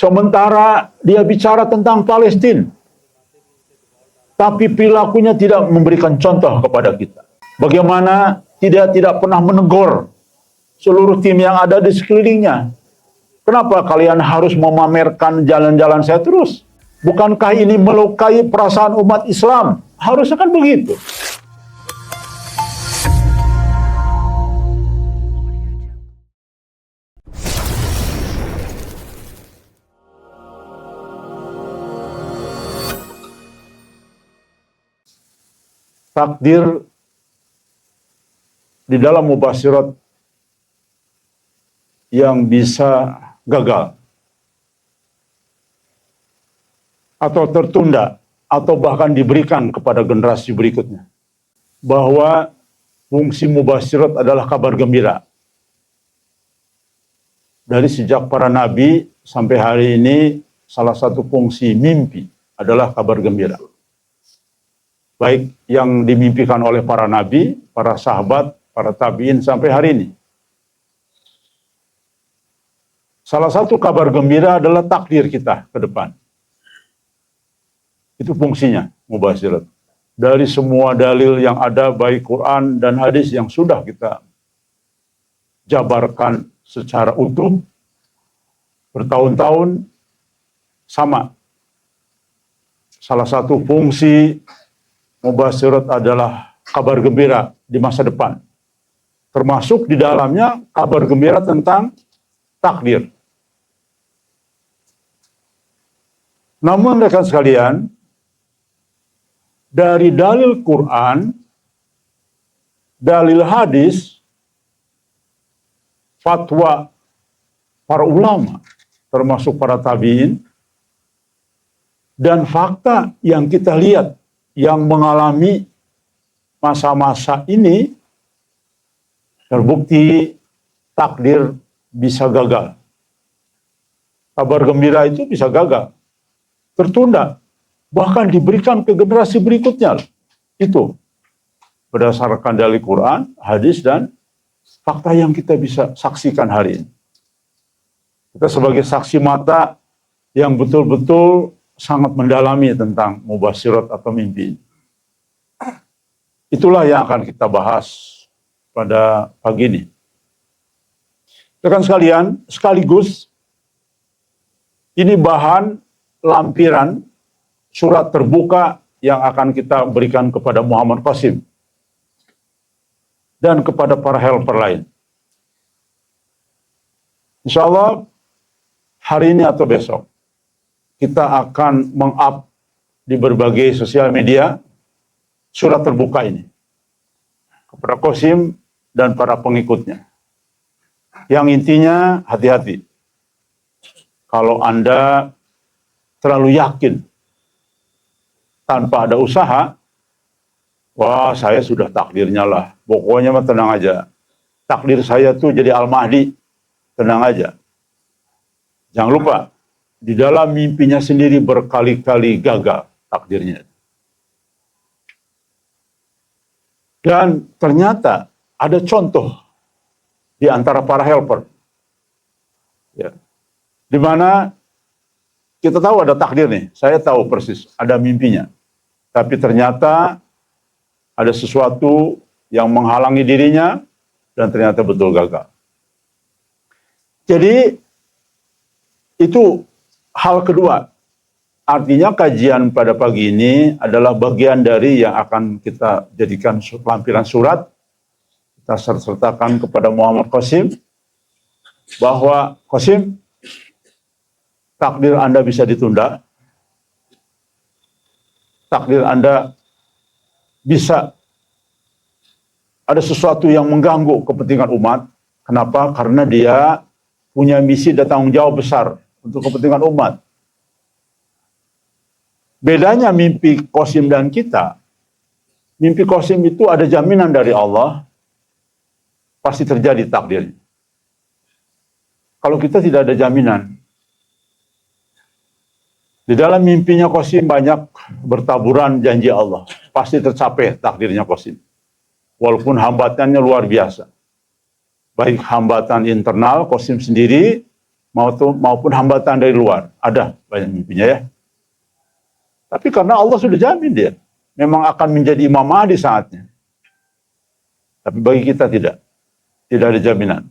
Sementara dia bicara tentang Palestina, tapi perilakunya tidak memberikan contoh kepada kita. Bagaimana tidak pernah menegur seluruh tim yang ada di sekelilingnya. Kenapa kalian harus memamerkan jalan-jalan saya terus? Bukankah ini melukai perasaan umat Islam? Harusnya kan begitu. Takdir di dalam mubasyirat yang bisa gagal atau tertunda atau bahkan diberikan kepada generasi berikutnya, bahwa fungsi mubasyirat adalah kabar gembira. Dari sejak para nabi sampai hari ini, salah satu fungsi mimpi adalah kabar gembira. Baik yang dimimpikan oleh para nabi, para sahabat, para tabi'in sampai hari ini. Salah satu kabar gembira adalah takdir kita ke depan. Itu fungsinya mubasyirat. Dari semua dalil yang ada, baik Quran dan hadis yang sudah kita jabarkan secara utuh, bertahun-tahun, sama. Salah satu fungsi mubasyirat adalah kabar gembira di masa depan. Termasuk di dalamnya kabar gembira tentang takdir. Namun rekan sekalian, dari dalil Quran, dalil hadis, fatwa para ulama, termasuk para tabi'in, dan fakta yang kita lihat yang mengalami masa-masa ini, terbukti takdir bisa gagal. Kabar gembira itu bisa gagal, tertunda, bahkan diberikan ke generasi berikutnya. Itu berdasarkan dalil Quran, hadis, dan fakta yang kita bisa saksikan hari ini. Kita sebagai saksi mata yang betul-betul sangat mendalami tentang mubasyirat atau mimpi. Itulah yang akan kita bahas pada pagi ini. Rekan sekalian, sekaligus ini bahan lampiran surat terbuka yang akan kita berikan kepada Muhammad Qasim dan kepada para helper lain. Insya Allah hari ini atau besok kita akan meng-up di berbagai sosial media surat terbuka ini kepada Qasim dan para pengikutnya. Yang intinya hati-hati. Kalau Anda terlalu yakin tanpa ada usaha, wah saya sudah takdirnya lah, pokoknya mah tenang aja. Takdir saya tuh jadi Al-Mahdi, tenang aja. Jangan lupa, di dalam mimpinya sendiri berkali-kali gagal takdirnya. Dan ternyata ada contoh di antara para helper. Ya. Di mana kita tahu ada takdir nih, saya tahu persis, ada mimpinya. Tapi ternyata ada sesuatu yang menghalangi dirinya dan ternyata betul gagal. Jadi itu hal kedua. Artinya kajian pada pagi ini adalah bagian dari yang akan kita jadikan lampiran surat. Kita sertakan kepada Muhammad Qasim bahwa Qasim, takdir Anda bisa ditunda. Takdir Anda bisa ada sesuatu yang mengganggu kepentingan umat. Kenapa? Karena dia punya misi dan tanggung jawab besar untuk kepentingan umat. Bedanya mimpi Qasim dan kita, mimpi Qasim itu ada jaminan dari Allah, pasti terjadi takdir. Kalau kita tidak ada jaminan. Di dalam mimpinya Qasim banyak bertaburan janji Allah. Pasti tercapai takdirnya Qasim. Walaupun hambatannya luar biasa. Baik hambatan internal Qasim sendiri, maupun hambatan dari luar. Ada banyak mimpinya ya. Tapi karena Allah sudah jamin dia memang akan menjadi Imam Mahdi saatnya. Tapi bagi kita tidak ada jaminan.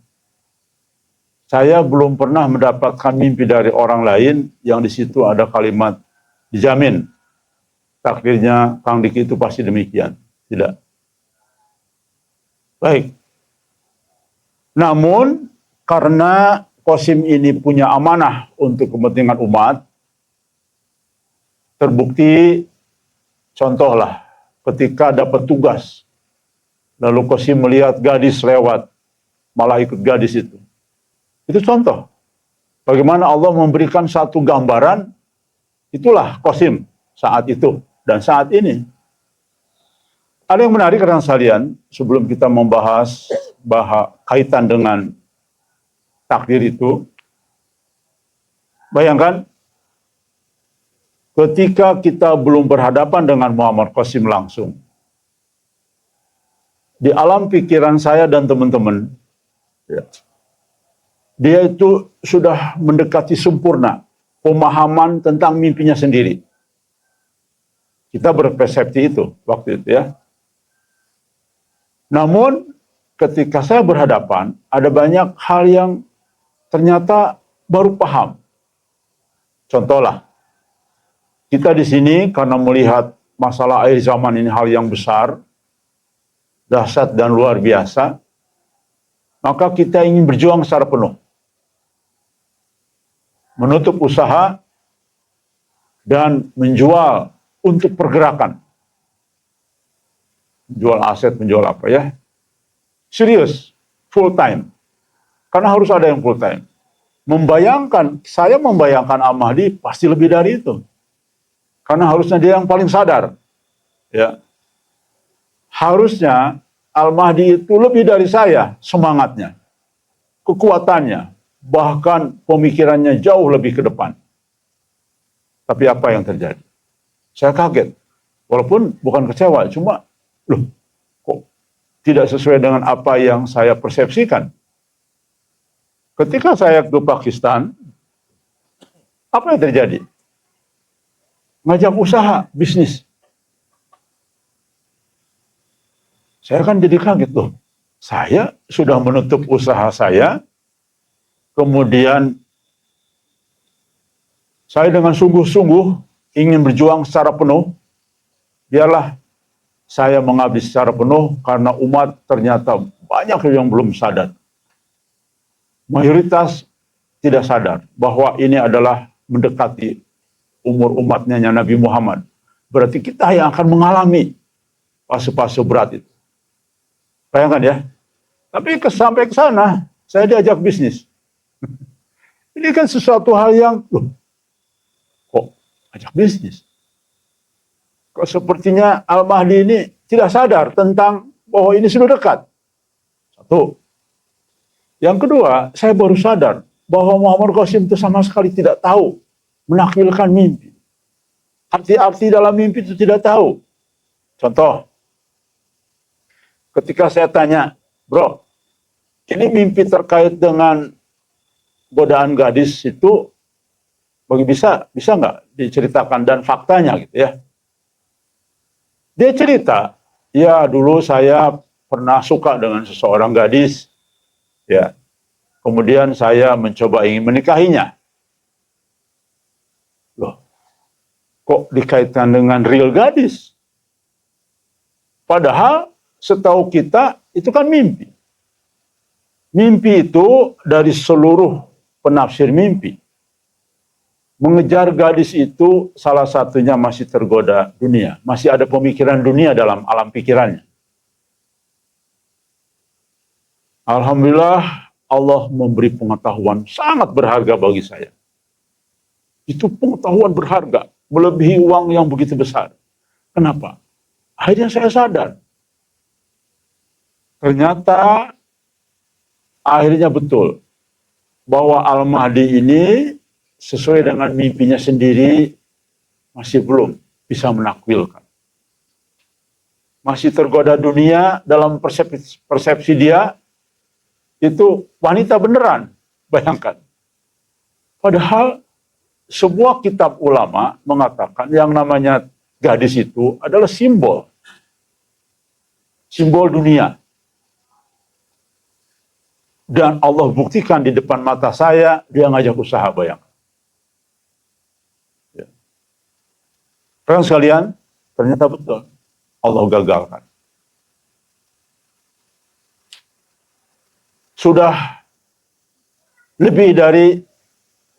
Saya belum pernah mendapatkan mimpi dari orang lain yang di situ ada kalimat dijamin. Takdirnya Kang Diki itu pasti demikian. Tidak. Baik. Namun karena Qasim ini punya amanah untuk kepentingan umat, terbukti contohlah ketika dapat tugas, lalu Qasim melihat gadis lewat, malah ikut gadis itu. Itu contoh. Bagaimana Allah memberikan satu gambaran, itulah Qasim saat itu dan saat ini. Ada yang menarik rekan sekalian, sebelum kita membahas kaitan dengan takdir itu, bayangkan ketika kita belum berhadapan dengan Muhammad Qasim langsung, di alam pikiran saya dan teman-teman, ya, dia itu sudah mendekati sempurna pemahaman tentang mimpinya sendiri. Kita berpersepsi itu waktu itu ya. Namun ketika saya berhadapan, ada banyak hal yang ternyata baru paham. Contohlah, kita di sini karena melihat masalah akhir zaman ini hal yang besar, dahsyat dan luar biasa, maka kita ingin berjuang secara penuh. Menutup usaha dan menjual untuk pergerakan. Menjual aset, menjual apa ya. Serius, full time. Karena harus ada yang full time. Saya membayangkan Al-Mahdi pasti lebih dari itu. Karena harusnya dia yang paling sadar. Ya. Harusnya Al-Mahdi itu lebih dari saya semangatnya, kekuatannya, bahkan pemikirannya jauh lebih ke depan. Tapi apa yang terjadi? Saya kaget. Walaupun bukan kecewa, cuma loh, kok tidak sesuai dengan apa yang saya persepsikan. Ketika saya ke Pakistan, apa yang terjadi? Ngajak usaha, bisnis. Saya kan jadi kaget loh. Saya sudah menutup usaha saya, kemudian saya dengan sungguh-sungguh ingin berjuang secara penuh. Biarlah saya mengabdi secara penuh karena umat ternyata banyak yang belum sadar. Mayoritas tidak sadar bahwa ini adalah mendekati umur umatnya Nabi Muhammad. Berarti kita yang akan mengalami fase-fase berat itu. Bayangkan ya. Tapi sampai ke sana, saya diajak bisnis. Ini kan sesuatu hal yang, loh, kok ajak bisnis? Kok sepertinya Al-Mahdi ini tidak sadar tentang bahwa ini sudah dekat. Satu. Yang kedua, saya baru sadar bahwa Muhammad Qasim itu sama sekali tidak tahu menakwilkan mimpi. Arti-arti dalam mimpi itu tidak tahu. Contoh, ketika saya tanya, bro, ini mimpi terkait dengan godaan gadis itu bisa nggak diceritakan dan faktanya gitu ya? Dia cerita, ya dulu saya pernah suka dengan seseorang gadis, ya. Kemudian saya mencoba ingin menikahinya. Loh, kok dikaitkan dengan real gadis? Padahal setahu kita itu kan mimpi. Mimpi itu dari seluruh penafsir mimpi. Mengejar gadis itu salah satunya masih tergoda dunia. Masih ada pemikiran dunia dalam alam pikirannya. Alhamdulillah Allah memberi pengetahuan sangat berharga bagi saya. Itu pengetahuan berharga, melebihi uang yang begitu besar. Kenapa? Akhirnya saya sadar. Ternyata akhirnya betul bahwa Al-Mahdi ini sesuai dengan mimpinya sendiri masih belum bisa menakwilkan. Masih tergoda dunia dalam persepsi dia, itu wanita beneran, bayangkan. Padahal sebuah kitab ulama mengatakan yang namanya gadis itu adalah simbol. Simbol dunia. Dan Allah buktikan di depan mata saya, dia ngajak usaha, bayang. Ya. Rekan sekalian, ternyata betul. Allah gagalkan. Sudah lebih dari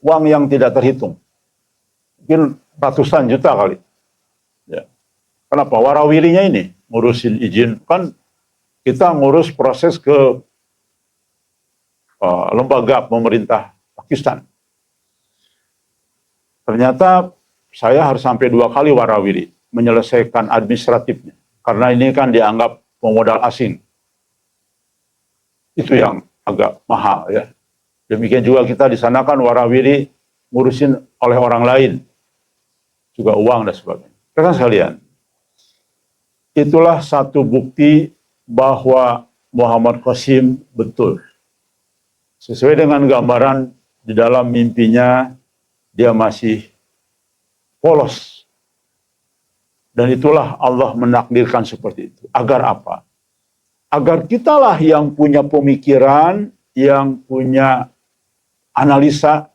uang yang tidak terhitung. Mungkin ratusan juta kali. Ya. Kenapa? Warawirinya ini, ngurusin izin. Kan kita ngurus proses ke lembaga pemerintah Pakistan. Ternyata saya harus sampai 2 kali warawiri menyelesaikan administratifnya. Karena ini kan dianggap pemodal asing. Itu yang agak mahal ya. Demikian juga kita di sana kan warawiri ngurusin oleh orang lain. Juga uang dan sebagainya. Rekan sekalian, itulah satu bukti bahwa Muhammad Qasim betul. Sesuai dengan gambaran di dalam mimpinya, dia masih polos. Dan itulah Allah menakdirkan seperti itu. Agar apa? Agar kitalah yang punya pemikiran, yang punya analisa,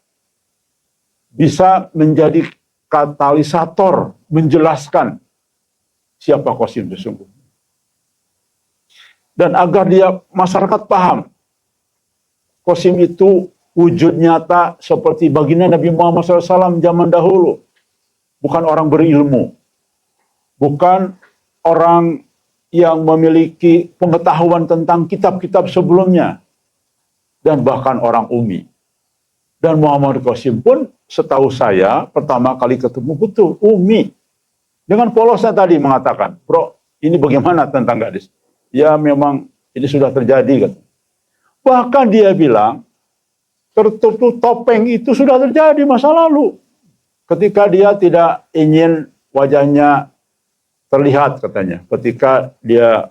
bisa menjadi katalisator, menjelaskan siapa Qasim sesungguhnya. Dan agar dia masyarakat paham, Qasim itu wujud nyata seperti baginda Nabi Muhammad SAW zaman dahulu. Bukan orang berilmu. Bukan orang yang memiliki pengetahuan tentang kitab-kitab sebelumnya. Dan bahkan orang ummi. Dan Muhammad Qasim pun setahu saya pertama kali ketemu betul ummi. Dengan polosnya tadi mengatakan, bro ini bagaimana tentang gadis? Ya memang ini sudah terjadi. Kata. Bahkan dia bilang, tertutup topeng itu sudah terjadi masa lalu. Ketika dia tidak ingin wajahnya terlihat katanya. Ketika dia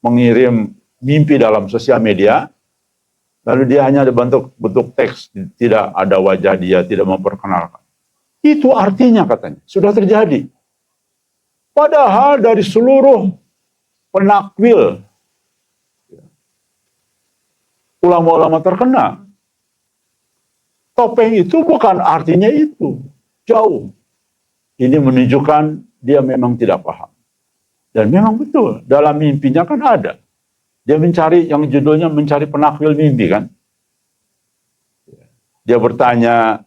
mengirim mimpi dalam sosial media, lalu dia hanya bentuk teks, tidak ada wajah dia, tidak memperkenalkan. Itu artinya katanya, sudah terjadi. Padahal dari seluruh penakwil, ulama-ulama terkenal, topeng itu bukan artinya itu. Jauh. Ini menunjukkan dia memang tidak paham. Dan memang betul, dalam mimpinya kan ada. Dia mencari, yang judulnya mencari penakwil mimpi kan. Dia bertanya,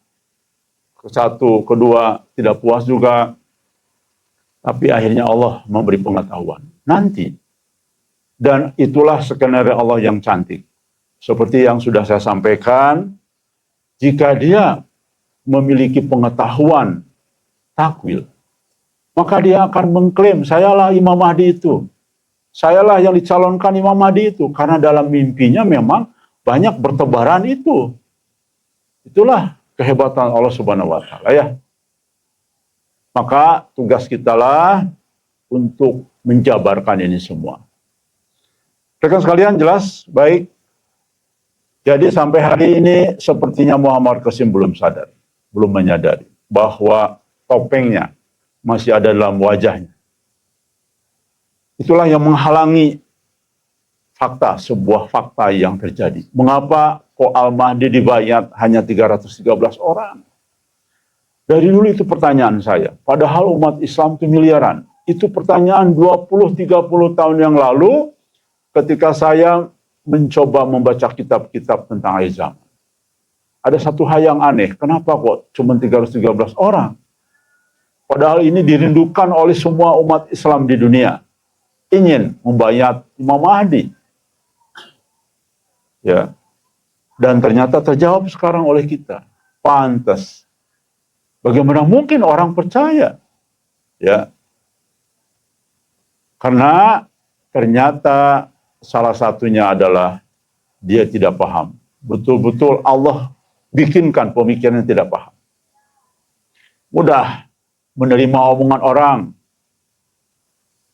ke satu, kedua, tidak puas juga. Tapi akhirnya Allah memberi pengetahuan. Nanti. Dan itulah skenario Allah yang cantik. Seperti yang sudah saya sampaikan, jika dia memiliki pengetahuan takwil, maka dia akan mengklaim, sayalah Imam Mahdi itu. Sayalah yang dicalonkan Imam Mahdi itu. Karena dalam mimpinya memang banyak bertebaran itu. Itulah kehebatan Allah Subhanahu wa Ta'ala ya. Maka tugas kitalah untuk menjabarkan ini semua. Rekan sekalian jelas, baik. Jadi sampai hari ini sepertinya Muhammad Qasim belum sadar, belum menyadari bahwa topengnya masih ada dalam wajahnya. Itulah yang menghalangi fakta, sebuah fakta yang terjadi. Mengapa kok Al-Mahdi dibayat hanya 313 orang? Dari dulu itu pertanyaan saya. Padahal umat Islam itu miliaran. Itu pertanyaan 20-30 tahun yang lalu ketika saya mencoba membaca kitab-kitab tentang akhir zaman. Ada satu hal yang aneh, kenapa kok cuma 313 orang? Padahal ini dirindukan oleh semua umat Islam di dunia. Ingin membayat Imam Mahdi. Ya. Dan ternyata terjawab sekarang oleh kita. Pantas. Bagaimana mungkin orang percaya? Ya. Karena ternyata salah satunya adalah dia tidak paham. Betul-betul Allah bikinkan pemikiran yang tidak paham. Mudah menerima omongan orang.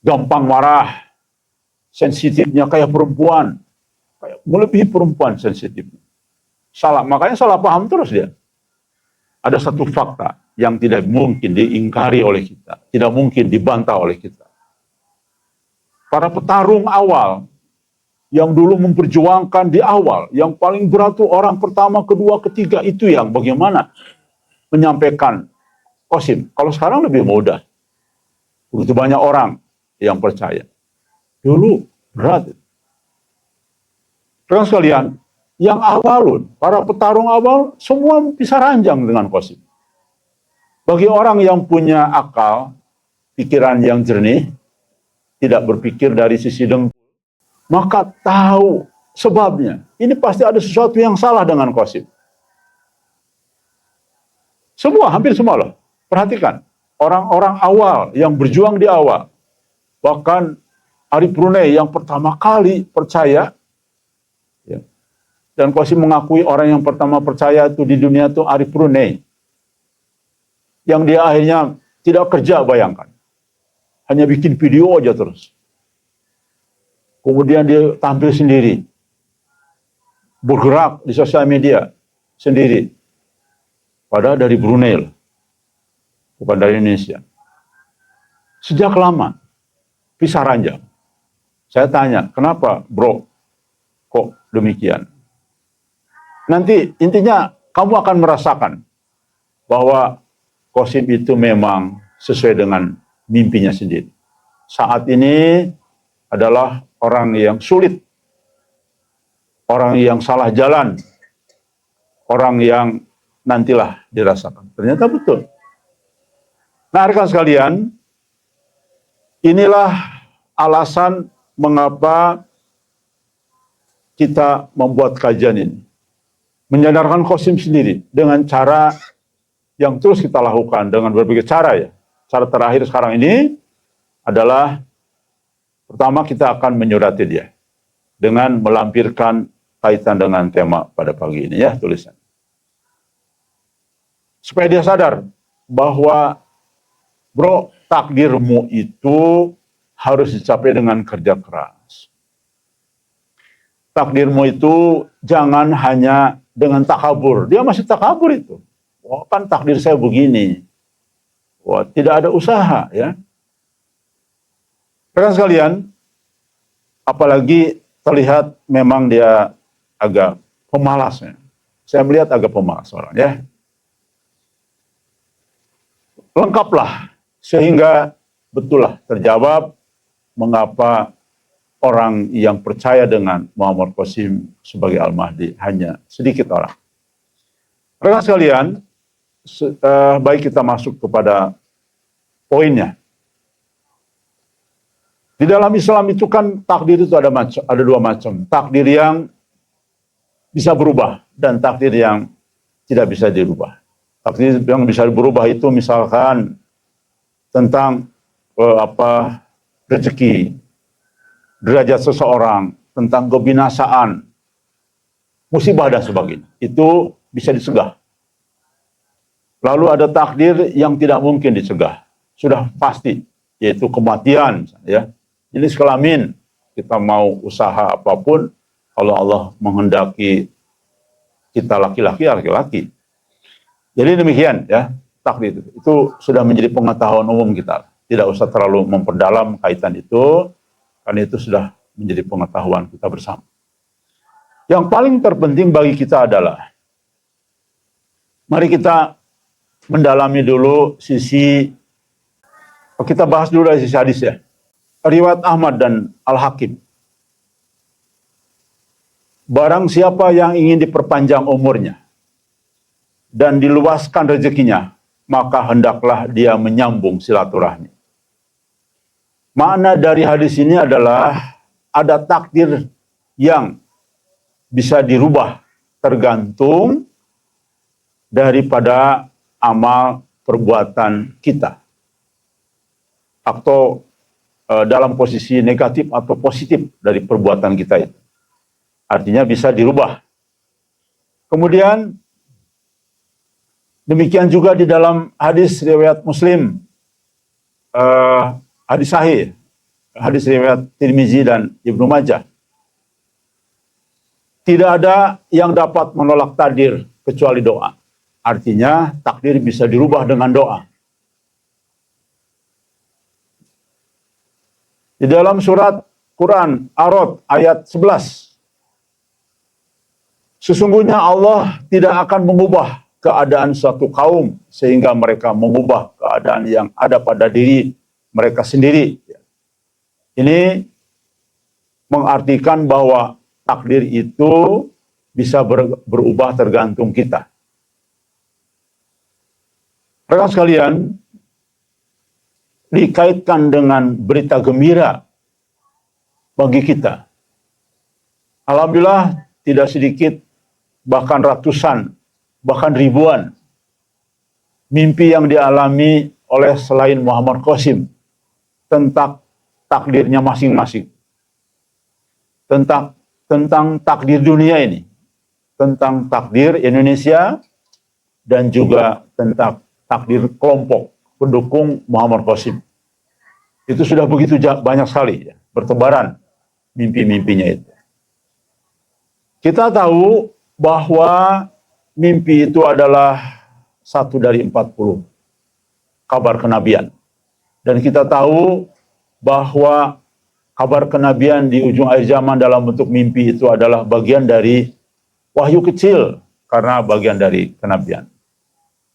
Gampang marah. Sensitifnya kayak perempuan. Kayak melebihi perempuan sensitifnya. Salah, makanya salah paham terus dia. ada satu fakta yang tidak mungkin diingkari oleh kita, tidak mungkin dibantah oleh kita. Para petarung awal yang dulu memperjuangkan di awal, yang paling berat tuh orang pertama, kedua, ketiga, itu yang bagaimana menyampaikan Qasim. Kalau sekarang lebih mudah. Begitu banyak orang yang percaya. Dulu berat. Rekan sekalian, yang awalun, para petarung awal, semua bisa ranjang dengan Qasim. Bagi orang yang punya akal, pikiran yang jernih, tidak berpikir dari sisi dengkul, maka tahu sebabnya. Ini pasti ada sesuatu yang salah dengan Qasim. Semua, hampir semua loh. Perhatikan, orang-orang awal yang berjuang di awal, bahkan Arif Brunei yang pertama kali percaya, ya, dan Qasim mengakui orang yang pertama percaya itu di dunia itu Arif Brunei, yang dia akhirnya tidak kerja, bayangkan, hanya bikin video aja terus. Kemudian dia tampil sendiri, bergerak di sosial media sendiri, padahal dari Brunei, bukan dari Indonesia. Sejak lama pisah ranjang. Saya tanya, kenapa bro kok demikian? Nanti intinya kamu akan merasakan bahwa Qasim itu memang sesuai dengan mimpinya sendiri. Saat ini adalah orang yang sulit, orang yang salah jalan, orang yang nantilah dirasakan. Ternyata betul. Nah, rekan sekalian, inilah alasan mengapa kita membuat kajian ini. Menyadarkan Qasim sendiri dengan cara yang terus kita lakukan dengan berbagai cara ya. Cara terakhir sekarang ini adalah pertama kita akan menyurati dia dengan melampirkan kaitan dengan tema pada pagi ini ya, tulisan. Supaya dia sadar bahwa bro, takdirmu itu harus dicapai dengan kerja keras. Takdirmu itu jangan hanya dengan takabur. Dia masih takabur itu. Wah, kan takdir saya begini. Wah, tidak ada usaha ya. Rekan sekalian, apalagi terlihat memang dia agak pemalas ya. Saya melihat agak pemalas orang ya. Lengkaplah sehingga betullah terjawab mengapa orang yang percaya dengan Muhammad Qasim sebagai Al-Mahdi hanya sedikit orang. Rekan sekalian, baik kita masuk kepada poinnya. Di dalam Islam itu kan takdir itu ada dua macam. Takdir yang bisa berubah dan takdir yang tidak bisa dirubah. Takdir yang bisa berubah itu misalkan tentang rezeki, derajat seseorang, tentang kebinasaan, musibah dan sebagainya. Itu bisa dicegah. Lalu ada takdir yang tidak mungkin dicegah, sudah pasti, yaitu kematian. Ya, jenis kelamin, kita mau usaha apapun, kalau Allah menghendaki kita laki-laki, laki-laki. Jadi demikian ya, takdir itu sudah menjadi pengetahuan umum kita. Tidak usah terlalu memperdalam kaitan itu, karena itu sudah menjadi pengetahuan kita bersama. Yang paling terpenting bagi kita adalah, mari kita mendalami dulu kita bahas dulu dari sisi hadis ya. Riwayat Ahmad dan Al-Hakim. Barang siapa yang ingin diperpanjang umurnya dan diluaskan rezekinya, maka hendaklah dia menyambung silaturahmi. Makna dari hadis ini adalah ada takdir yang bisa dirubah tergantung daripada amal perbuatan kita. Atau dalam posisi negatif atau positif dari perbuatan kita itu. Artinya bisa dirubah. Kemudian demikian juga di dalam hadis riwayat Muslim, hadis sahih, hadis riwayat Tirmizi dan Ibnu Majah. Tidak ada yang dapat menolak takdir kecuali doa. Artinya takdir bisa dirubah dengan doa. Di dalam surat Quran Ar-Ra'd ayat 11, sesungguhnya Allah tidak akan mengubah keadaan suatu kaum sehingga mereka mengubah keadaan yang ada pada diri mereka sendiri. Ini mengartikan bahwa takdir itu bisa berubah tergantung kita. Rekan sekalian, dikaitkan dengan berita gembira bagi kita. Alhamdulillah tidak sedikit, bahkan ratusan, bahkan ribuan mimpi yang dialami oleh selain Muhammad Qasim tentang takdirnya masing-masing. Tentang takdir dunia ini, tentang takdir Indonesia, dan juga tentang takdir kelompok pendukung Muhammad Qasim. Itu sudah begitu banyak sekali ya, bertebaran mimpi-mimpinya itu. Kita tahu bahwa mimpi itu adalah satu dari 40 kabar kenabian. Dan kita tahu bahwa kabar kenabian di ujung akhir zaman dalam bentuk mimpi itu adalah bagian dari wahyu kecil karena bagian dari kenabian.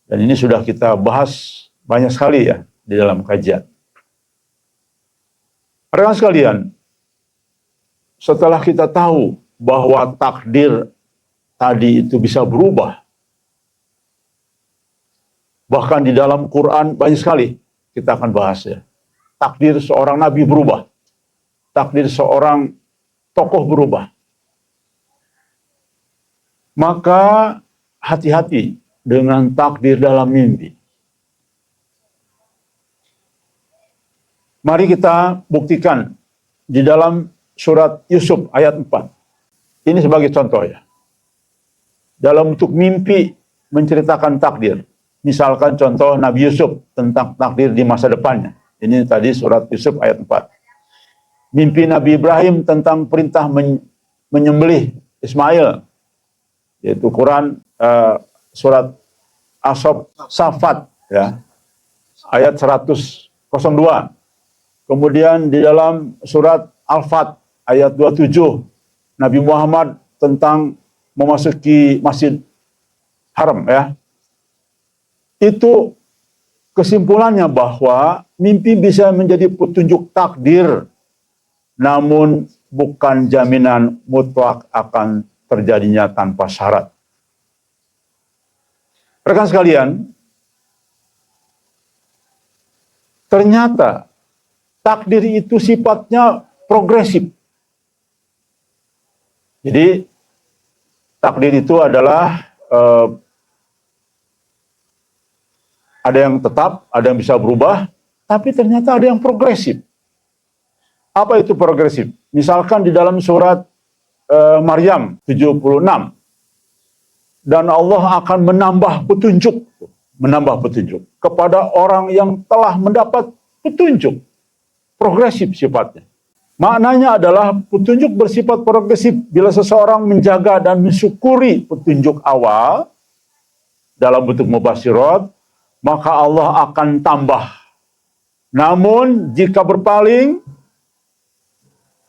Dan ini sudah kita bahas banyak sekali ya di dalam kajian. Rekan sekalian, setelah kita tahu bahwa takdir tadi itu bisa berubah, bahkan di dalam Quran banyak sekali kita akan bahas ya. Takdir seorang nabi berubah, takdir seorang tokoh berubah. Maka hati-hati dengan takdir dalam mimpi. Mari kita buktikan di dalam surat Yusuf ayat 4. Ini sebagai contoh ya. Dalam bentuk mimpi menceritakan takdir. Misalkan contoh Nabi Yusuf tentang takdir di masa depannya. Ini tadi surat Yusuf ayat 4. Mimpi Nabi Ibrahim tentang perintah menyembelih Ismail. Yaitu Quran surat As-Saffat ya. Ayat 102. Kemudian di dalam surat Al-Fat ayat 27, Nabi Muhammad tentang memasuki Masjid Haram ya. Itu kesimpulannya bahwa mimpi bisa menjadi petunjuk takdir, namun bukan jaminan mutlak akan terjadinya tanpa syarat. Rekan sekalian, ternyata takdir itu sifatnya progresif. Jadi takdir itu adalah ada yang tetap, ada yang bisa berubah, tapi ternyata ada yang progresif. Apa itu progresif? Misalkan di dalam surat Maryam 76, dan Allah akan menambah petunjuk kepada orang yang telah mendapat petunjuk. Progresif sifatnya. Maknanya adalah petunjuk bersifat progresif bila seseorang menjaga dan mensyukuri petunjuk awal dalam bentuk mubasyirat, maka Allah akan tambah. Namun jika berpaling,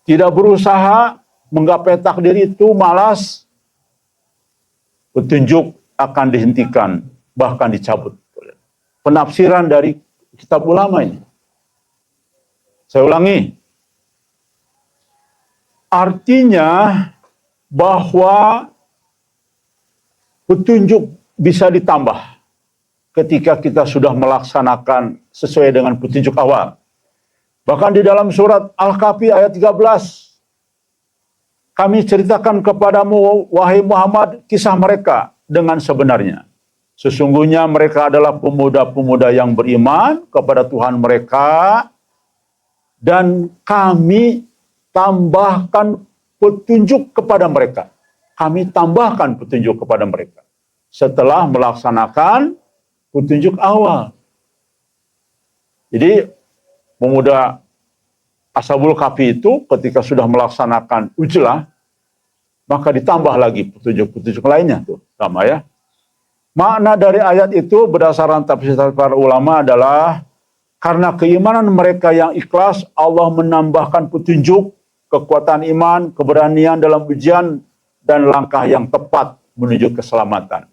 tidak berusaha menggapai takdir itu, malas, petunjuk akan dihentikan, bahkan dicabut. Penafsiran dari kitab ulama ini. Saya ulangi. Artinya bahwa petunjuk bisa ditambah ketika kita sudah melaksanakan sesuai dengan petunjuk awal. Bahkan di dalam surat Al-Kahfi ayat 13, kami ceritakan kepadamu, wahai Muhammad, kisah mereka dengan sebenarnya. Sesungguhnya mereka adalah pemuda-pemuda yang beriman kepada Tuhan mereka, dan kami tambahkan petunjuk kepada mereka. Kami tambahkan petunjuk kepada mereka setelah melaksanakan petunjuk awal. Jadi pemuda Ashabul Kahfi itu ketika sudah melaksanakan ujlah, maka ditambah lagi petunjuk-petunjuk lainnya tuh, sama ya. Makna dari ayat itu berdasarkan tafsir para ulama adalah karena keimanan mereka yang ikhlas, Allah menambahkan petunjuk, kekuatan iman, keberanian dalam ujian, dan langkah yang tepat menuju keselamatan.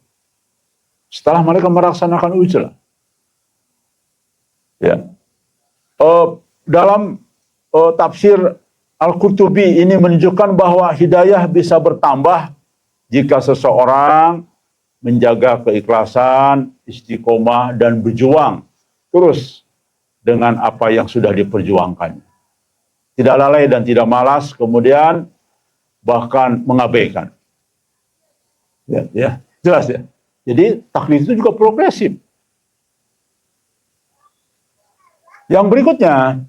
Setelah mereka melaksanakan ujian. Ya. Dalam tafsir Al-Qurtubi ini menunjukkan bahwa hidayah bisa bertambah jika seseorang menjaga keikhlasan, istiqomah, dan berjuang terus dengan apa yang sudah diperjuangkan. Tidak lalai dan tidak malas, kemudian bahkan mengabaikan. Ya, jelas ya. Jadi taklid itu juga progresif. Yang berikutnya,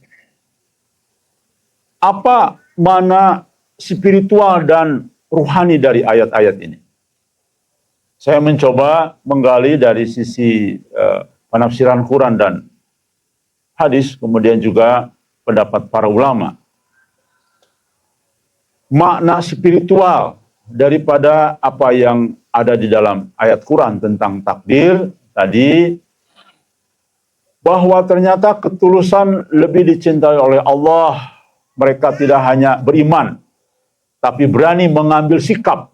apa mana spiritual dan ruhani dari ayat-ayat ini? Saya mencoba menggali dari sisi penafsiran Quran dan hadis, kemudian juga pendapat para ulama. Makna spiritual daripada apa yang ada di dalam ayat Quran tentang takdir tadi, bahwa ternyata ketulusan lebih dicintai oleh Allah. Mereka tidak hanya beriman, tapi berani mengambil sikap.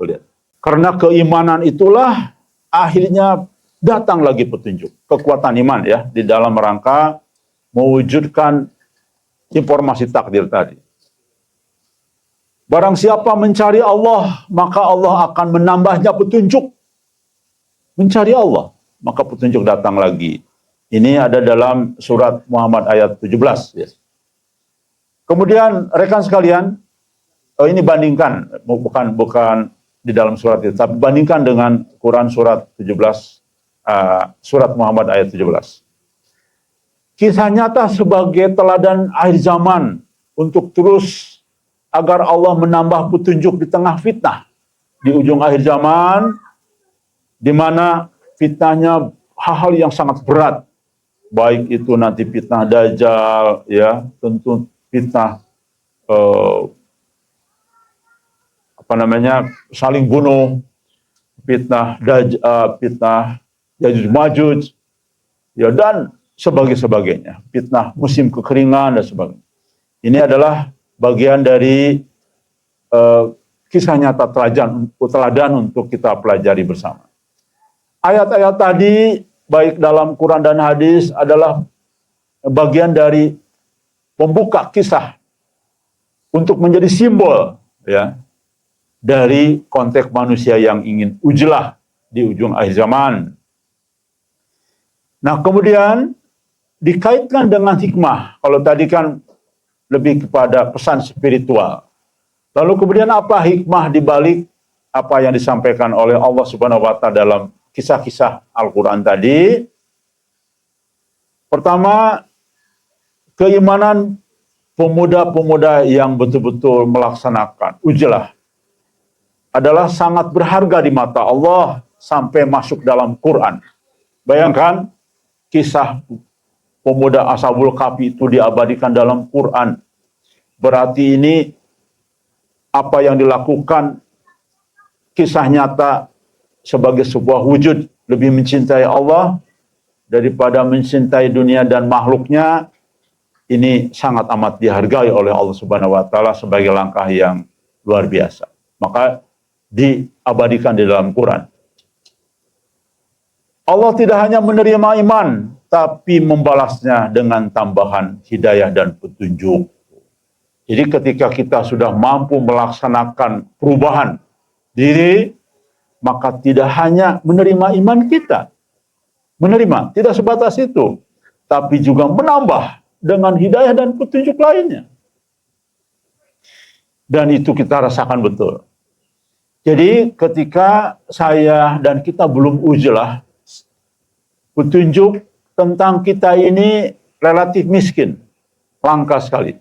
Karena keimanan itulah akhirnya datang lagi petunjuk. Kekuatan iman ya, di dalam rangka mewujudkan informasi takdir tadi. Barang siapa mencari Allah, maka Allah akan menambahnya petunjuk. Mencari Allah, maka petunjuk datang lagi. Ini ada dalam surat Muhammad ayat 17. Ya. Kemudian rekan sekalian, ini bandingkan, bukan di dalam surat itu, tapi bandingkan dengan Quran surat 17, surat Muhammad ayat 17. Kisah nyata sebagai teladan akhir zaman untuk terus agar Allah menambah petunjuk di tengah fitnah. Di ujung akhir zaman, di mana fitnahnya hal-hal yang sangat berat. Baik itu nanti fitnah Dajjal, ya, tentu fitnah saling bunuh, fitnah Yajuj Majuj, ya, dan sebagainya, fitnah musim kekeringan dan sebagainya. Ini adalah bagian dari kisah nyata teladan untuk kita pelajari bersama. Ayat-ayat tadi baik dalam Quran dan hadis adalah bagian dari pembuka kisah untuk menjadi simbol ya dari konteks manusia yang ingin ujlah di ujung akhir zaman. Nah, kemudian dikaitkan dengan hikmah. Kalau tadi kan lebih kepada pesan spiritual. Lalu kemudian apa hikmah di balik apa yang disampaikan oleh Allah Subhanahu wa taala dalam kisah-kisah Al-Qur'an tadi? Pertama, keimanan pemuda-pemuda yang betul-betul melaksanakan ujlah adalah sangat berharga di mata Allah sampai masuk dalam Quran. Bayangkan kisah pemuda Ashabul Kahfi itu diabadikan dalam Quran. Berarti ini apa yang dilakukan kisah nyata sebagai sebuah wujud lebih mencintai Allah daripada mencintai dunia dan makhluknya. Ini sangat amat dihargai oleh Allah Subhanahu wa taala sebagai langkah yang luar biasa. Maka diabadikan di dalam Quran. Allah tidak hanya menerima iman, tapi membalasnya dengan tambahan hidayah dan petunjuk. Jadi ketika kita sudah mampu melaksanakan perubahan diri, maka tidak hanya menerima iman kita. Menerima, tidak sebatas itu. Tapi juga menambah dengan hidayah dan petunjuk lainnya. Dan itu kita rasakan betul. Jadi ketika saya dan kita belum ujlah, petunjuk tentang kita ini relatif miskin, langka sekali.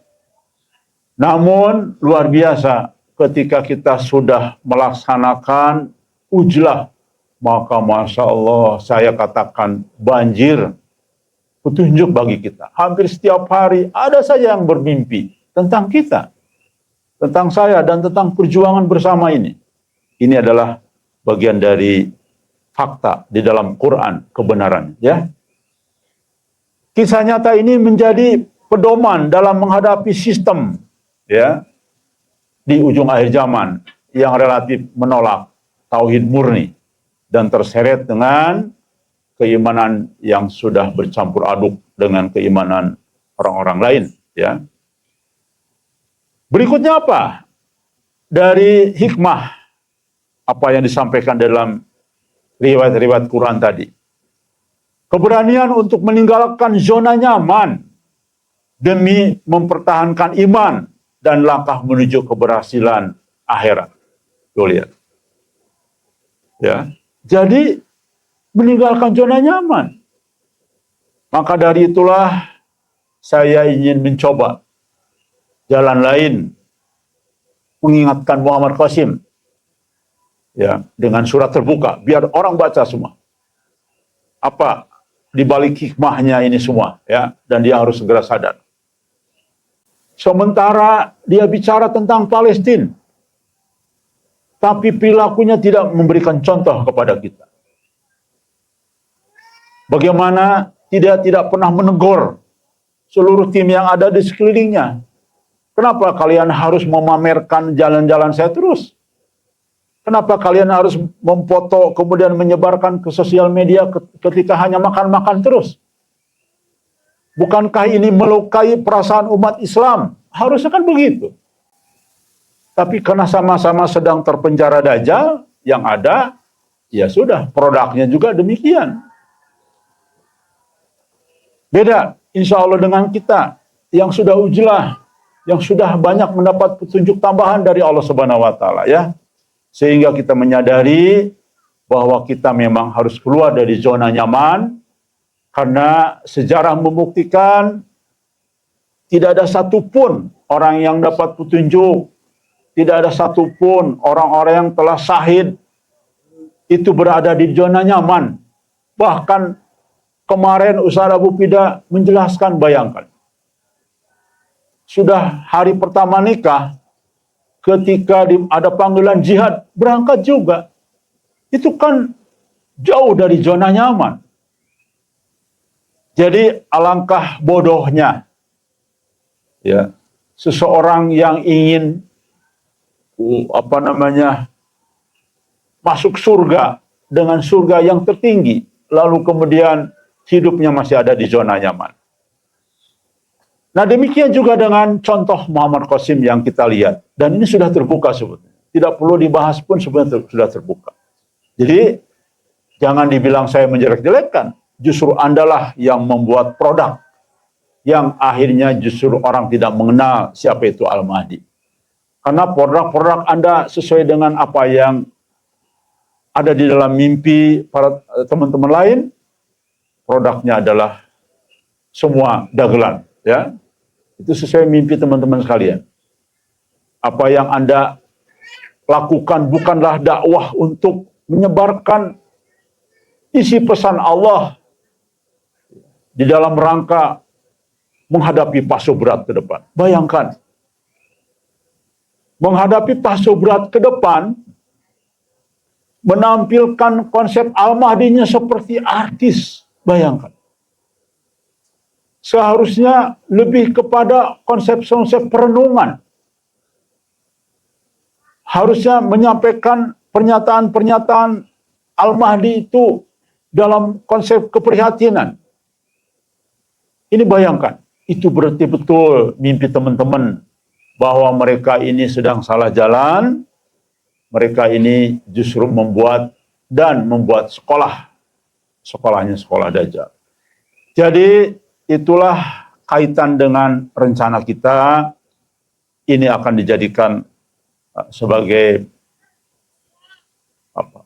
Namun luar biasa ketika kita sudah melaksanakan ujlah, maka Masya Allah saya katakan banjir petunjuk bagi kita. Hampir setiap hari ada saja yang bermimpi tentang kita, tentang saya dan tentang perjuangan bersama ini. Ini adalah bagian dari fakta di dalam Quran kebenaran, ya. Kisah nyata ini menjadi pedoman dalam menghadapi sistem, ya, di ujung akhir zaman yang relatif menolak tauhid murni dan terseret dengan keimanan yang sudah bercampur aduk dengan keimanan orang-orang lain, ya. Berikutnya apa? Dari hikmah apa yang disampaikan dalam riwayat-riwayat Quran tadi. Keberanian untuk meninggalkan zona nyaman demi mempertahankan iman dan langkah menuju keberhasilan akhirat. Tuh lihat. Ya. Jadi meninggalkan zona nyaman. Maka dari itulah saya ingin mencoba jalan lain, mengingatkan Muhammad Qasim, ya, dengan surat terbuka biar orang baca semua. Apa di balik hikmahnya ini semua, ya, dan dia harus segera sadar. Sementara dia bicara tentang Palestina, tapi perilakunya tidak memberikan contoh kepada kita. Bagaimana tidak pernah menegur seluruh tim yang ada di sekelilingnya. Kenapa kalian harus memamerkan jalan-jalan saya terus? Kenapa kalian harus memfoto kemudian menyebarkan ke sosial media ketika hanya makan-makan terus? Bukankah ini melukai perasaan umat Islam? Harusnya kan begitu. Tapi karena sama-sama sedang terpenjara Dajjal, yang ada, ya sudah, produknya juga demikian. Beda, insya Allah dengan kita, yang sudah ujlah, yang sudah banyak mendapat petunjuk tambahan dari Allah Subhanahu wa Ta'ala, ya. Sehingga kita menyadari bahwa kita memang harus keluar dari zona nyaman, karena sejarah membuktikan tidak ada satupun orang yang dapat petunjuk, tidak ada satupun orang-orang yang telah syahid itu berada di zona nyaman. Bahkan kemarin Ustaz Abu Fida menjelaskan, bayangkan, sudah hari pertama nikah, ketika ada panggilan jihad, berangkat juga. Itu kan jauh dari zona nyaman. Jadi alangkah bodohnya, ya, seseorang yang ingin masuk surga dengan surga yang tertinggi, lalu kemudian hidupnya masih ada di zona nyaman. Nah, demikian juga dengan contoh Muhammad Qasim yang kita lihat. Dan ini sudah terbuka sebetulnya. Tidak perlu dibahas pun sebenarnya sudah terbuka. Jadi, jangan dibilang saya menjelek-jelekkan. Justru Andalah yang membuat produk yang akhirnya justru orang tidak mengenal siapa itu Al-Mahdi. Karena produk-produk Anda sesuai dengan apa yang ada di dalam mimpi para teman-teman lain, produknya adalah semua dagelan, ya. Itu sesuai mimpi teman-teman sekalian. Apa yang Anda lakukan bukanlah dakwah untuk menyebarkan isi pesan Allah di dalam rangka menghadapi fase berat ke depan. Bayangkan, menghadapi fase berat ke depan, menampilkan konsep Al-Mahdinya seperti artis. Bayangkan. Seharusnya lebih kepada konsep-konsep perenungan. Harusnya menyampaikan pernyataan-pernyataan Al-Mahdi itu dalam konsep keprihatinan. Ini bayangkan, itu berarti betul mimpi teman-teman bahwa mereka ini sedang salah jalan, mereka ini justru membuat sekolahnya sekolah Dajjal. Jadi itulah kaitan dengan rencana kita, ini akan dijadikan sebagai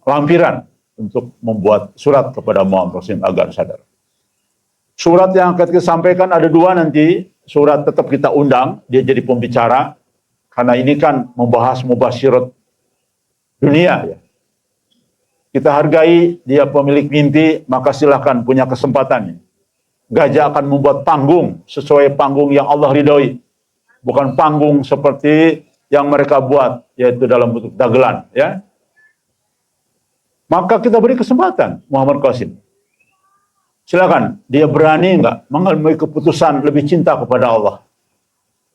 lampiran untuk membuat surat kepada Muhammad Qasim agar sadar. Surat yang akan kita sampaikan ada dua nanti. Surat tetap kita undang, dia jadi pembicara. Karena ini kan membahas mubasyirat dunia, ya. Kita hargai dia pemilik mimpi, maka silahkan punya kesempatan. Gajah akan membuat panggung sesuai panggung yang Allah ridhoi. Bukan panggung seperti yang mereka buat, yaitu dalam bentuk dagelan, ya. Maka kita beri kesempatan Muhammad Qasim. Silakan, dia berani enggak mengambil keputusan lebih cinta kepada Allah.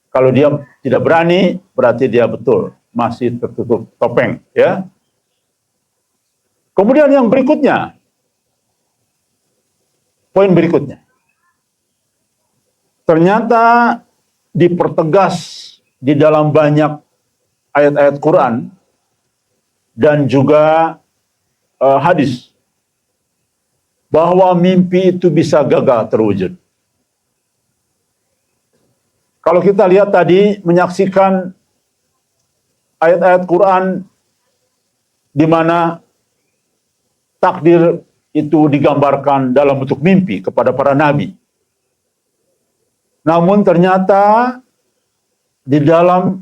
Kalau dia tidak berani, berarti dia betul masih tertutup topeng, ya. Kemudian yang berikutnya, poin berikutnya. Ternyata dipertegas di dalam banyak ayat-ayat Quran dan juga hadis bahwa mimpi itu bisa gagal terwujud. Kalau kita lihat tadi, menyaksikan ayat-ayat Quran di mana takdir itu digambarkan dalam bentuk mimpi kepada para nabi. Namun ternyata di dalam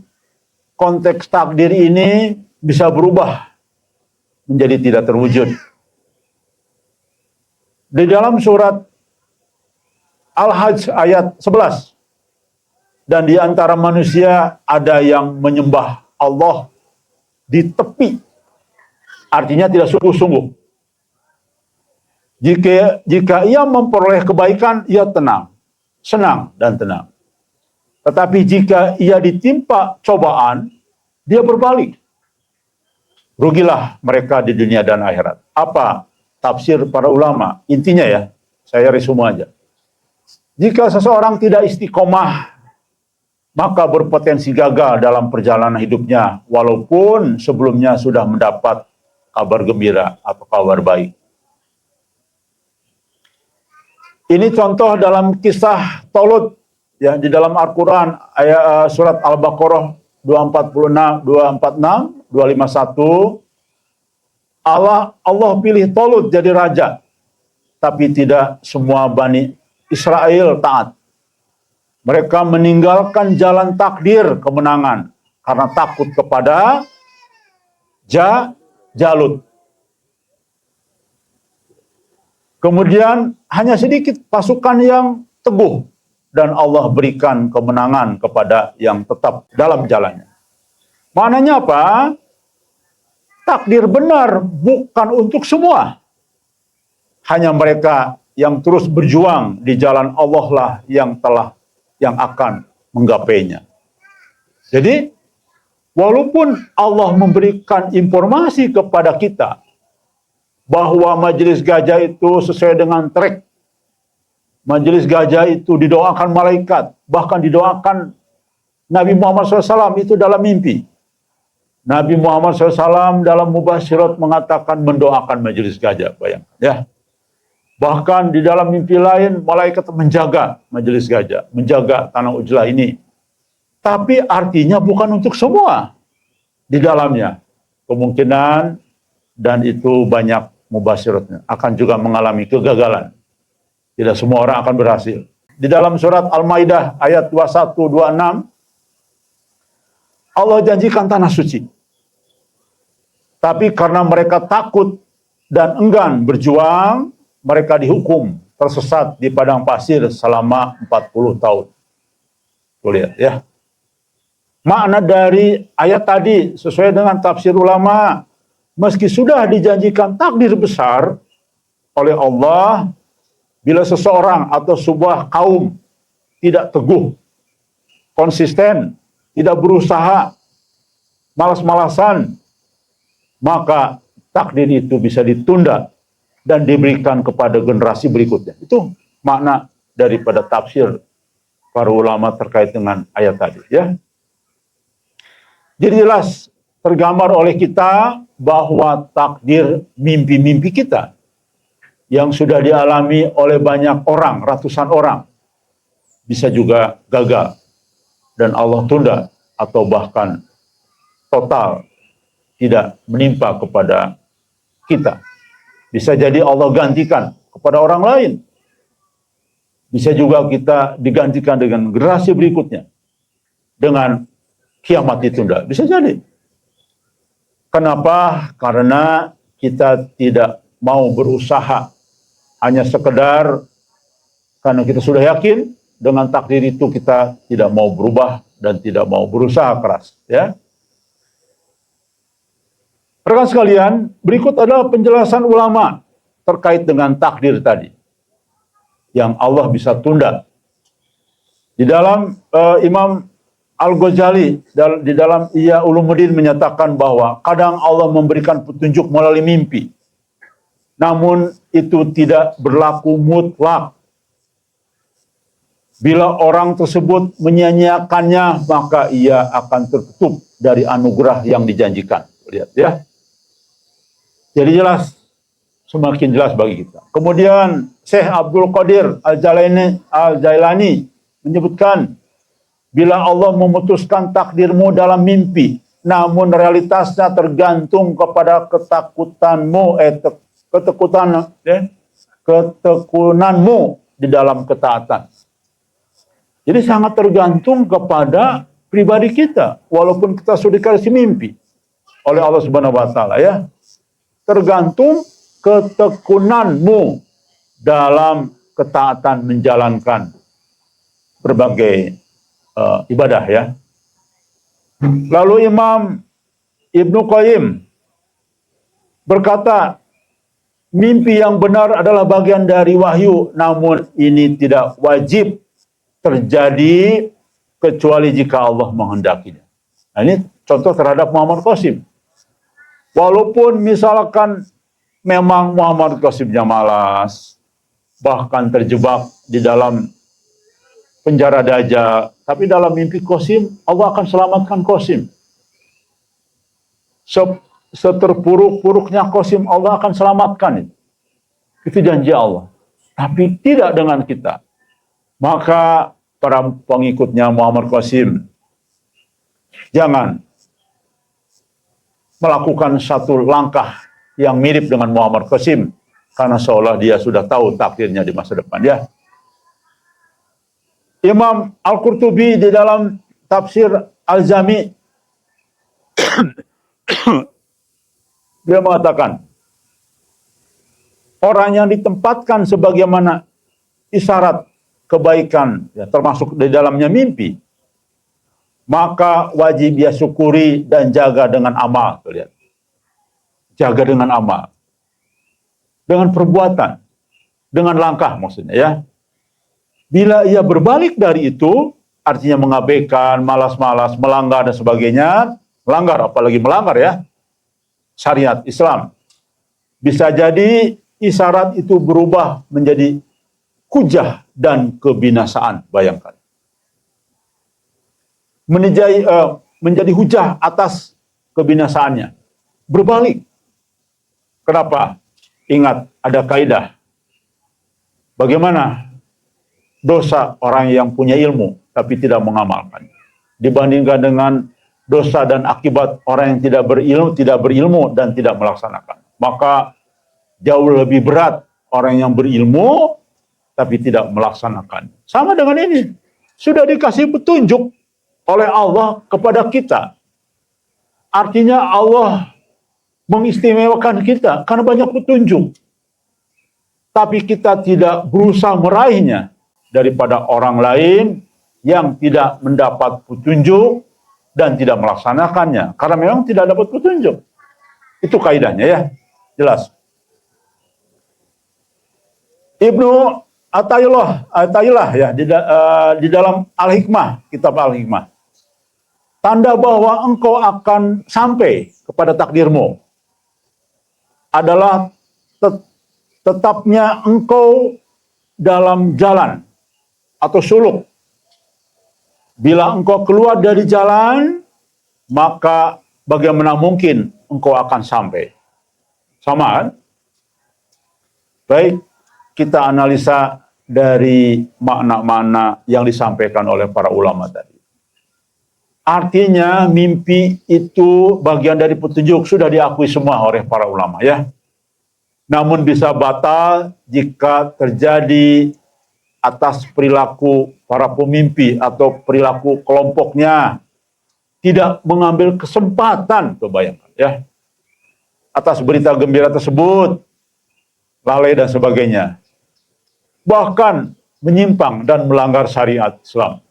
konteks takdir ini bisa berubah menjadi tidak terwujud. Di dalam surat Al-Hajj ayat 11, dan di antara manusia ada yang menyembah Allah di tepi, artinya tidak sungguh-sungguh. Jika ia memperoleh kebaikan, ia senang dan tenang. Tetapi jika ia ditimpa cobaan, dia berbalik. Rugilah mereka di dunia dan akhirat. Apa tafsir para ulama? Intinya ya, saya resume aja. Jika seseorang tidak istiqomah, maka berpotensi gagal dalam perjalanan hidupnya, walaupun sebelumnya sudah mendapat kabar gembira atau kabar baik. Ini contoh dalam kisah Talut, ya, di dalam Al-Quran, ayat surat Al-Baqarah 246, 246, 251. Allah pilih Talut jadi raja, tapi tidak semua Bani Israel taat. Mereka meninggalkan jalan takdir kemenangan karena takut kepada Jalut. Kemudian hanya sedikit pasukan yang teguh dan Allah berikan kemenangan kepada yang tetap dalam jalannya. Maknanya apa? Takdir benar bukan untuk semua. Hanya mereka yang terus berjuang di jalan Allah lah yang akan menggapainya. Jadi, walaupun Allah memberikan informasi kepada kita bahwa majelis gajah itu sesuai dengan track, majelis gajah itu didoakan malaikat, bahkan didoakan Nabi Muhammad SAW itu dalam mimpi. Nabi Muhammad SAW dalam Mubasyirat mengatakan mendoakan majelis gajah, bayangkan ya. Bahkan di dalam mimpi lain, malaikat menjaga majelis gajah, menjaga tanah Ujlah ini. Tapi artinya bukan untuk semua di dalamnya. Kemungkinan, dan itu banyak mubasyiratnya, akan juga mengalami kegagalan. Tidak semua orang akan berhasil. Di dalam surat Al-Maidah ayat 21-26, Allah janjikan tanah suci. Tapi karena mereka takut dan enggan berjuang, mereka dihukum tersesat di padang pasir selama 40 tahun. Tuh lihat ya. Makna dari ayat tadi sesuai dengan tafsir ulama, meski sudah dijanjikan takdir besar oleh Allah, bila seseorang atau sebuah kaum tidak teguh, konsisten, tidak berusaha, malas-malasan, maka takdir itu bisa ditunda dan diberikan kepada generasi berikutnya. Itu makna daripada tafsir para ulama terkait dengan ayat tadi, ya. Jadi jelas tergambar oleh kita bahwa takdir mimpi-mimpi kita yang sudah dialami oleh banyak orang, ratusan orang, bisa juga gagal dan Allah tunda atau bahkan total tidak menimpa kepada kita. Bisa jadi Allah gantikan kepada orang lain. Bisa juga kita digantikan dengan generasi berikutnya dengan kiamat ditunda. Bisa jadi. Kenapa? Karena kita tidak mau berusaha. Hanya sekedar karena kita sudah yakin dengan takdir itu, kita tidak mau berubah dan tidak mau berusaha keras, ya. Rekan sekalian, berikut adalah penjelasan ulama terkait dengan takdir tadi. Yang Allah bisa tunda. Di dalam Imam Al-Ghazali, di dalam Ihya Ulumuddin menyatakan bahwa kadang Allah memberikan petunjuk melalui mimpi. Namun itu tidak berlaku mutlak. Bila orang tersebut menyia-nyiakannya, maka ia akan tertutup dari anugerah yang dijanjikan. Lihat ya. Jadi jelas, semakin jelas bagi kita. Kemudian Syekh Abdul Qadir Al-Jailani menyebutkan, bila Allah memutuskan takdirmu dalam mimpi, namun realitasnya tergantung kepada ketekunanmu di dalam ketaatan. Jadi sangat tergantung kepada pribadi kita, walaupun kita sudah dikasih mimpi oleh Allah Subhanahu wa taala ya. Tergantung ketekunanmu dalam ketaatan menjalankan berbagai ibadah ya. Lalu Imam Ibnu Qayyim berkata, mimpi yang benar adalah bagian dari wahyu, namun ini tidak wajib terjadi kecuali jika Allah menghendakinya. Nah, ini contoh terhadap Muhammad Qasim. Walaupun misalkan memang Muhammad Qasimnya malas, bahkan terjebak di dalam penjara Dajjal, tapi dalam mimpi Qasim, Allah akan selamatkan Qasim. Seterpuruk-puruknya Qasim, Allah akan selamatkan. Itu janji Allah. Tapi tidak dengan kita. Maka para pengikutnya Muhammad Qasim, jangan melakukan satu langkah yang mirip dengan Muhammad Qasim, karena seolah dia sudah tahu takdirnya di masa depan ya. Imam Al-Qurtubi di dalam tafsir Al-Jami' dia mengatakan, orang yang ditempatkan sebagaimana isyarat kebaikan ya, termasuk di dalamnya mimpi, maka wajib dia syukuri dan jaga dengan amal. Lihat. Jaga dengan amal. Dengan perbuatan. Dengan langkah maksudnya ya. Bila ia berbalik dari itu, artinya mengabaikan, malas-malas, melanggar dan sebagainya. Melanggar, apalagi melanggar ya. Syariat Islam. Bisa jadi isyarat itu berubah menjadi hujah dan kebinasaan. Bayangkan. Menjadi hujah atas kebinasaannya. Berbalik. Kenapa? Ingat, ada kaidah. Bagaimana dosa orang yang punya ilmu tapi tidak mengamalkan, dibandingkan dengan dosa dan akibat orang yang tidak berilmu dan tidak melaksanakan. Maka jauh lebih berat orang yang berilmu tapi tidak melaksanakan. Sama dengan ini. Sudah dikasih petunjuk oleh Allah kepada kita. Artinya Allah mengistimewakan kita karena banyak petunjuk. Tapi kita tidak berusaha meraihnya daripada orang lain yang tidak mendapat petunjuk dan tidak melaksanakannya. Karena memang tidak dapat petunjuk. Itu kaidahnya ya. Jelas. Ibnu Athaillah ya di dalam Al-Hikmah, kitab Al-Hikmah. Tanda bahwa engkau akan sampai kepada takdirmu adalah tetapnya engkau dalam jalan atau suluk. Bila engkau keluar dari jalan, maka bagaimana mungkin engkau akan sampai? Sama kan? Baik, kita analisa dari makna-makna yang disampaikan oleh para ulama tadi. Artinya mimpi itu bagian dari petunjuk, sudah diakui semua oleh para ulama ya. Namun bisa batal jika terjadi atas perilaku para pemimpi atau perilaku kelompoknya tidak mengambil kesempatan, tuh bayangkan ya, atas berita gembira tersebut, lalai dan sebagainya. Bahkan menyimpang dan melanggar syariat Islam.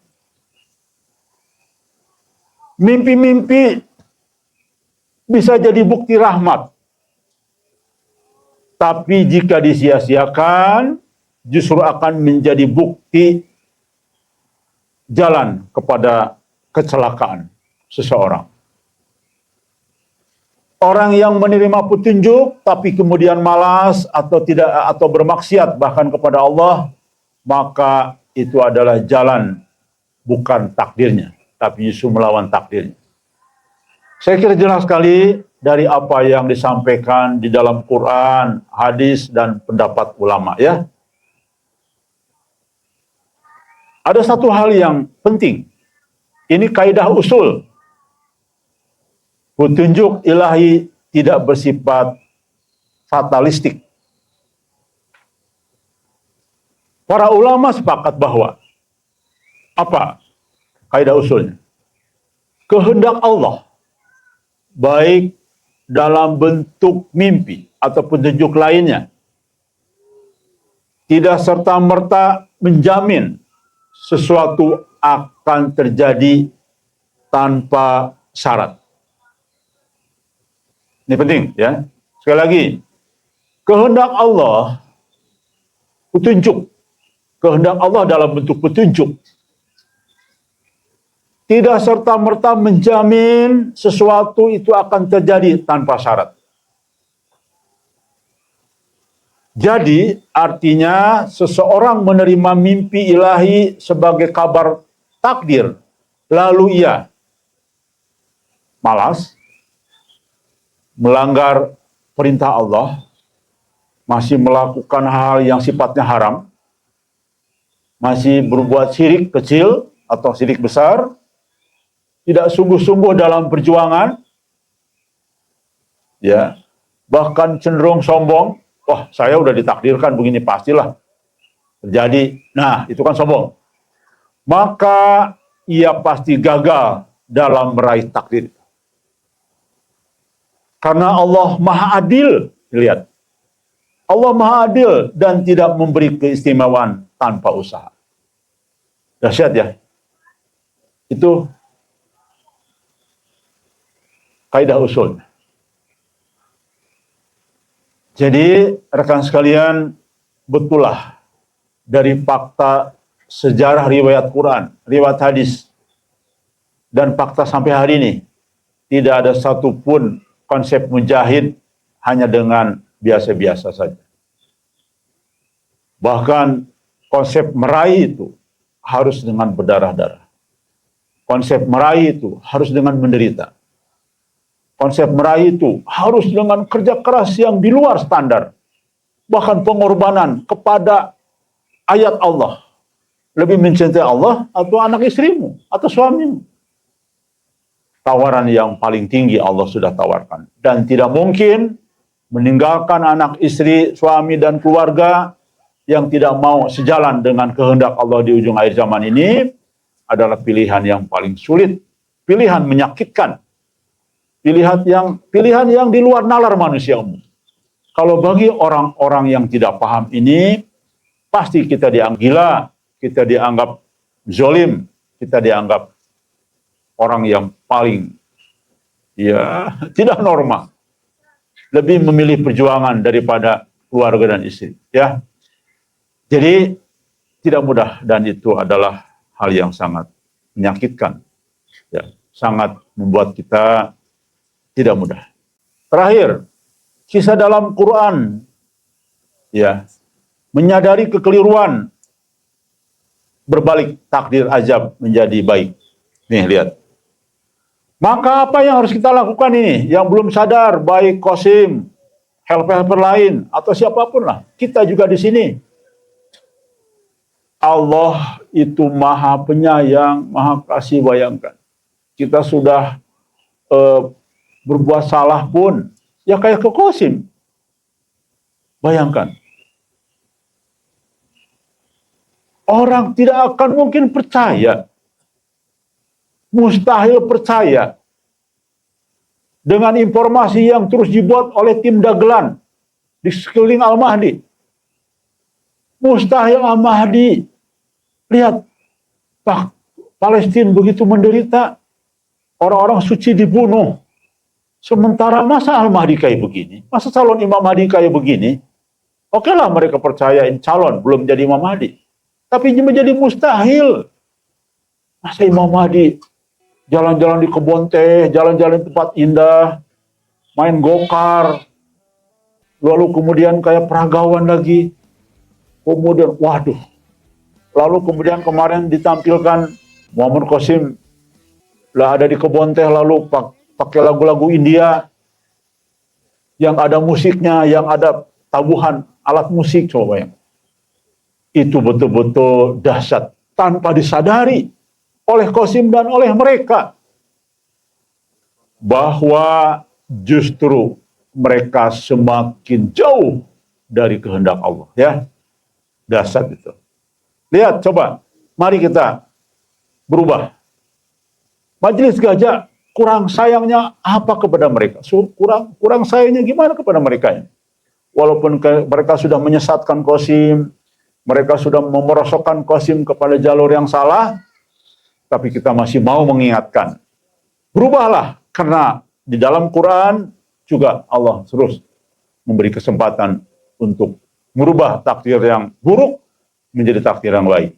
Mimpi-mimpi bisa jadi bukti rahmat. Tapi jika disia-siakan, justru akan menjadi bukti jalan kepada kecelakaan seseorang. Orang yang menerima petunjuk tapi kemudian malas atau bermaksiat bahkan kepada Allah, maka itu adalah jalan bukan takdirnya, tapi justru melawan takdirnya. Saya kira jelas sekali dari apa yang disampaikan di dalam Quran, hadis, dan pendapat ulama ya. Ada satu hal yang penting. Ini kaidah usul. Petunjuk ilahi tidak bersifat fatalistik. Para ulama sepakat bahwa apa kaidah usulnya? Kehendak Allah, baik dalam bentuk mimpi atau petunjuk lainnya, tidak serta-merta menjamin sesuatu akan terjadi tanpa syarat. Ini penting ya. Sekali lagi, kehendak Allah, petunjuk, kehendak Allah dalam bentuk petunjuk, tidak serta-merta menjamin sesuatu itu akan terjadi tanpa syarat. Jadi artinya seseorang menerima mimpi ilahi sebagai kabar takdir, lalu ia malas, melanggar perintah Allah, masih melakukan hal yang sifatnya haram, masih berbuat syirik kecil atau syirik besar, tidak sungguh-sungguh dalam perjuangan, ya, bahkan cenderung sombong. Wah, saya udah ditakdirkan begini, pastilah terjadi. Nah, itu kan sombong. Maka ia pasti gagal dalam meraih takdir. Karena Allah Maha Adil, lihat. Allah Maha Adil dan tidak memberi keistimewaan tanpa usaha. Dahsyat ya. Itu kaidah usul. Jadi rekan sekalian, betullah dari fakta sejarah riwayat Quran, riwayat hadis, dan fakta sampai hari ini, tidak ada satupun konsep mujahid hanya dengan biasa-biasa saja. Bahkan konsep meraih itu harus dengan berdarah-darah. Konsep meraih itu harus dengan menderita. Konsep meraih itu harus dengan kerja keras yang di luar standar. Bahkan pengorbanan kepada ayat Allah. Lebih mencintai Allah atau anak istrimu atau suamimu. Tawaran yang paling tinggi Allah sudah tawarkan. Dan tidak mungkin meninggalkan anak istri, suami, dan keluarga yang tidak mau sejalan dengan kehendak Allah di ujung akhir zaman ini adalah pilihan yang paling sulit. Pilihan menyakitkan. Pilihan yang di luar nalar manusia umum. Kalau bagi orang-orang yang tidak paham ini, pasti kita dianggap gila, kita dianggap zolim, kita dianggap orang yang paling tidak normal. Lebih memilih perjuangan daripada keluarga dan istri. Ya. Jadi tidak mudah dan itu adalah hal yang sangat menyakitkan. Ya, sangat membuat kita tidak mudah. Terakhir, kisah dalam Quran ya, menyadari kekeliruan berbalik takdir azab menjadi baik. Nih lihat. Maka apa yang harus kita lakukan ini? Yang belum sadar, baik Qasim, helper-helper lain, atau siapapun lah. Kita juga di sini. Allah itu maha penyayang, maha kasih, bayangkan. Kita sudah berbuat salah pun, ya kayak ke Qasim. Bayangkan. Orang tidak akan mungkin percaya. Mustahil percaya dengan informasi yang terus dibuat oleh tim dagelan di sekeliling Al-Mahdi. Mustahil Al-Mahdi. Lihat, Palestina begitu menderita. Orang-orang suci dibunuh. Sementara masa Al-Mahdi kayak begini, masa calon Imam Mahdi kayak begini, oke lah mereka percayain calon, belum jadi Imam Mahdi. Tapi menjadi mustahil. Masa Imam Mahdi jalan-jalan di kebun teh, jalan-jalan di tempat indah, main gokar, lalu kemudian kayak peragawan lagi, kemudian waduh, lalu kemudian kemarin ditampilkan Muhammad Qasim lah ada di kebun teh lalu pakai lagu-lagu India yang ada musiknya, yang ada tabuhan alat musik, coba bayang. Itu betul-betul dahsyat tanpa disadari oleh Qasim dan oleh mereka bahwa justru mereka semakin jauh dari kehendak Allah, ya. Dahsyat itu. Lihat, coba, mari kita berubah. Majelis Gajah kurang sayangnya apa kepada mereka? Kurang sayangnya gimana kepada mereka? Walaupun mereka sudah menyesatkan Qasim, mereka sudah memerosokkan Qasim kepada jalur yang salah, tapi kita masih mau mengingatkan. Berubahlah, karena di dalam Quran juga Allah terus memberi kesempatan untuk merubah takdir yang buruk menjadi takdir yang baik.